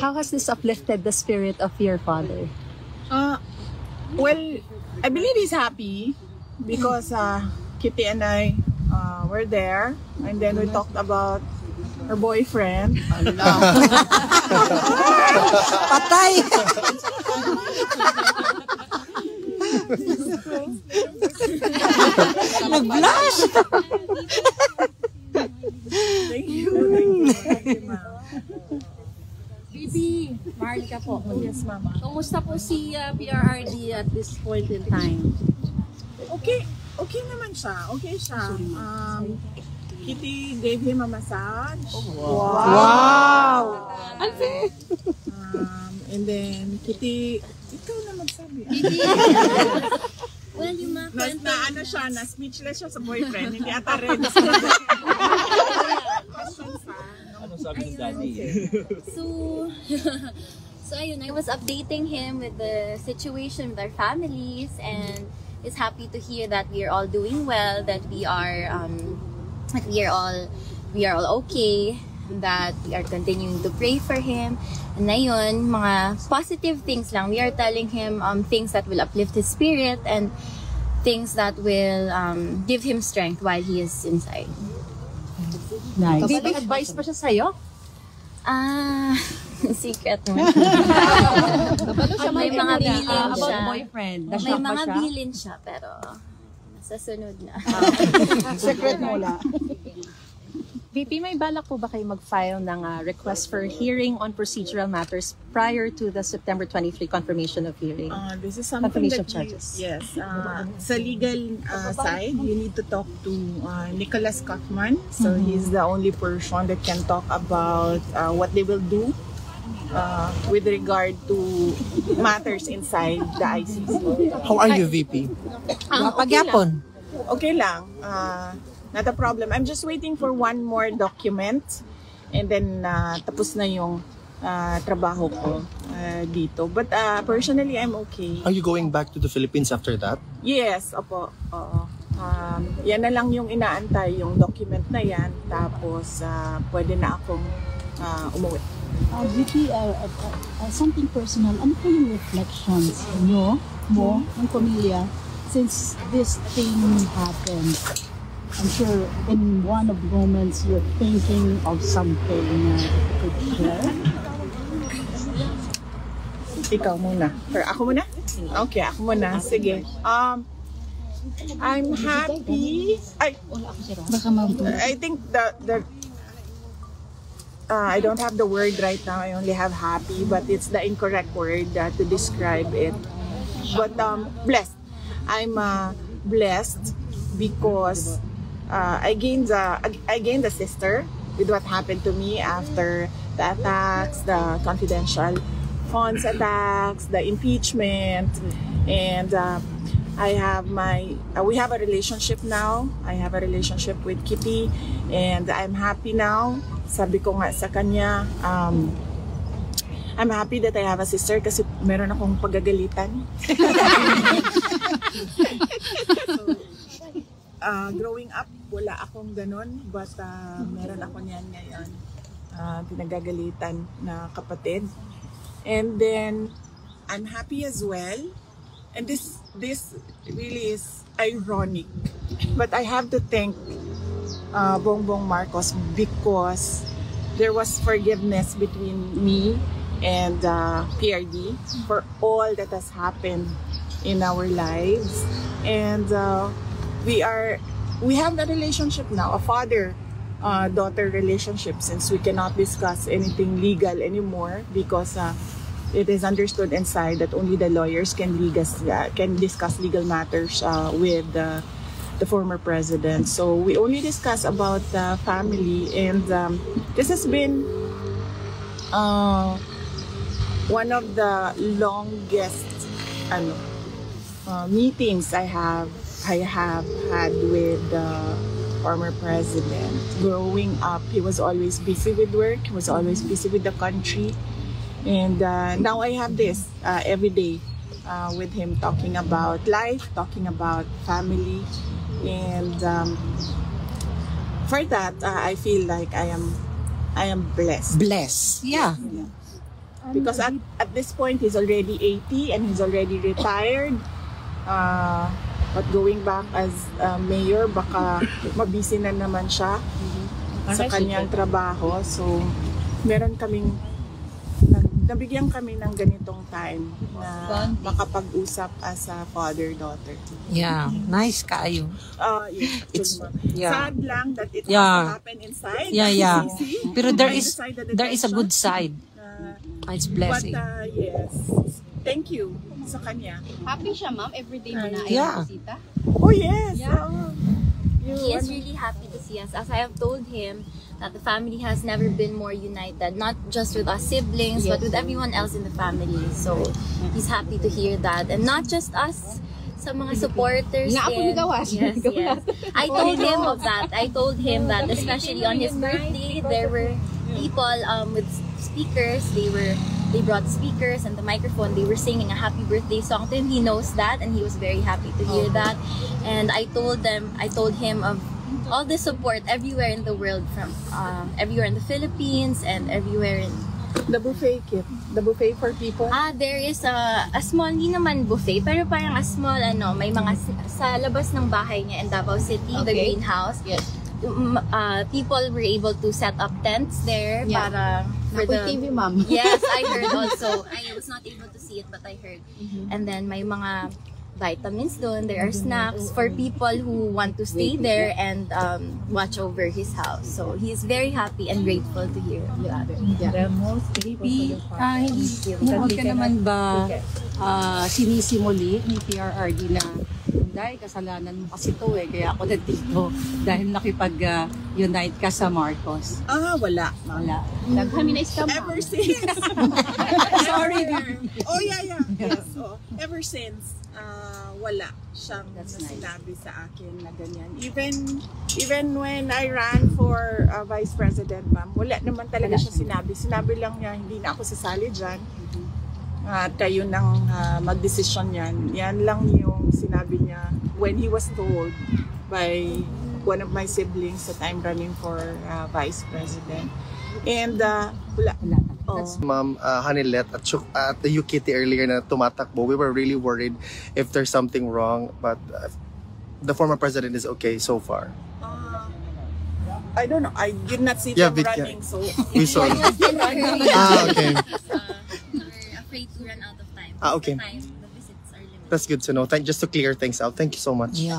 How has this uplifted the spirit of your father? Well, I believe he's happy because Kitty and I were there, and then we talked about her boyfriend. Patay! Nag-blush! Thank you, ma'am. Bibi, Marlica po. Yes, mama. Kumusta po si PRRD at this point in time? Okay naman siya. Okay siya. Kitty gave him a massage. Wow! And then Kitty, ikaw na magsabi. Well, yung mga Ano siya, na speechless siya sa boyfriend. Hindi ata ready. Ano sabi ng daddy? So ayun, I was updating him with the situation with our families, and is happy to hear that we are all doing well, that we are all okay, that we are continuing to pray for him. And ayun, mga positive things lang. We are telling him things that will uplift his spirit and things that will give him strength while he is inside. Nice. May advice pa siya sa'yo? Secret mo. May mga bilin siya. Boyfriend. May mga bilin siya, pero sa sunod na. Secret mo lang. VP, may balak po ba kayo mag-file ng request for hearing on procedural matters prior to the September 23 confirmation of hearing? This is something Confirmation that charges. Yes. Sa legal side, you need to talk to Nicholas Kaufman. So he's the only person that can talk about what they will do with regard to matters inside the ICC. How are you, VP? Pagyapon. Okay lang. Not a problem. I'm just waiting for one more document, and then tapos na yung trabaho ko dito. But personally, I'm okay. Are you going back to the Philippines after that? Yes, opo. Oo. Yan na lang yung inaantay, yung document na yan. Tapos pwede na akong umuwi. VP, something personal. Ano po yung reflections mo, ng pamilya, since this thing happened? I'm sure in one of the moments you're thinking of something you could share. Ikaw muna. Or ako muna? Okay, ako muna. Sige. I'm happy. I think the I don't have the word right now. I only have happy, but it's the incorrect word to describe it. But blessed. I'm blessed because I gained a sister with what happened to me after the attacks, the confidential funds attacks, the impeachment, and we have a relationship now. I have a relationship with Kitty, and I'm happy now. Sabi ko nga sa kanya, I'm happy that I have a sister kasi meron akong pagagalitan. Growing up, wala akong ganun, but meron ako niyan ngayon. Pinagagalitan na kapatid. And then, I'm happy as well. And this really is ironic. But I have to thank Bongbong Marcos because there was forgiveness between me and PRD for all that has happened in our lives. And we have a relationship now, a father-daughter relationship, since we cannot discuss anything legal anymore because it is understood inside that only the lawyers can discuss legal matters with the former president. So we only discuss about the family, and this has been one of the longest meetings I have had with the former president. Growing up, he was always busy with work, he was always busy with the country, and now I have this every day with him, talking about life, talking about family, and for that I feel like I am blessed. Bless. Yeah. Because at this point, he's already 80 and he's already retired. But going back as mayor, baka mabisi na naman siya sa kanyang trabaho. So, meron kaming, nabigyan kami ng ganitong time na makapag-usap as a father-daughter. Yeah, nice kaayo. Yes, It's- actually, yeah. sad lang that it has Yeah. to happen inside. Yeah, yeah. PCC. Pero there is Inside the a good side. detention. It's But blessing. yes, thank you sa kanya. Happy siya, ma'am. Everyday mo na ay Yeah. bisita. Oh yes. He is really happy to see us. As I have told him, that the family has never been more united, not just with us siblings, but with everyone else in the family. So, he's happy to hear that. And not just us, sa mga supporters Nga ako din. ligawas. Yes, yes. I told him of that. I told him that especially on his birthday, there were people with speakers. They brought speakers and the microphone. They were singing a happy birthday song to him. He knows that and he was very happy to hear that. And I told him of all the support everywhere in the world, from everywhere in the Philippines and everywhere in The buffet kit. The buffet for people. there is a small, hindi naman buffet, pero parang a small, may mga sa labas ng bahay niya in Davao City, the Okay. greenhouse. Yes. People were able to set up tents there Yeah. para for Nakoy TV, the... ma'am. Yes, I heard also. I was not able to see it, but I heard. And then may mga vitamins doon. There are snacks for people who want to stay there and watch over his house. So he's very happy and grateful to hear that. Hindi ka naman ba sinisimuli ni PRRD na dahil kasalanan mo kasi to kaya ako nandito dahil nakipag-unite ka sa Marcos? Wala. Wala. Nagkami na scam. Ever since. Sorry. Oh, yeah. Yes. Oh, ever since, wala siyang That's nice. sinabi sa akin na ganyan. Even when I ran for Vice President, ma'am, wala naman talaga siya sinabi. Sinabi lang niya, hindi na ako sasali dyan. At kayo nang mag-desisyon yan. Yan lang yung sinabi niya when he was told by one of my siblings that I'm running for Vice President. And wala. Oh. Ma'am Hanilet at the UKT earlier na tumatakbo, we were really worried if there's something wrong, but the former president is okay so far. I don't know. I did not see Yeah, them but- running, so We saw. Okay. We're afraid to run out of time. Okay. The visits are limited. That's good to know. Just to clear things out. Thank you so much. Yeah.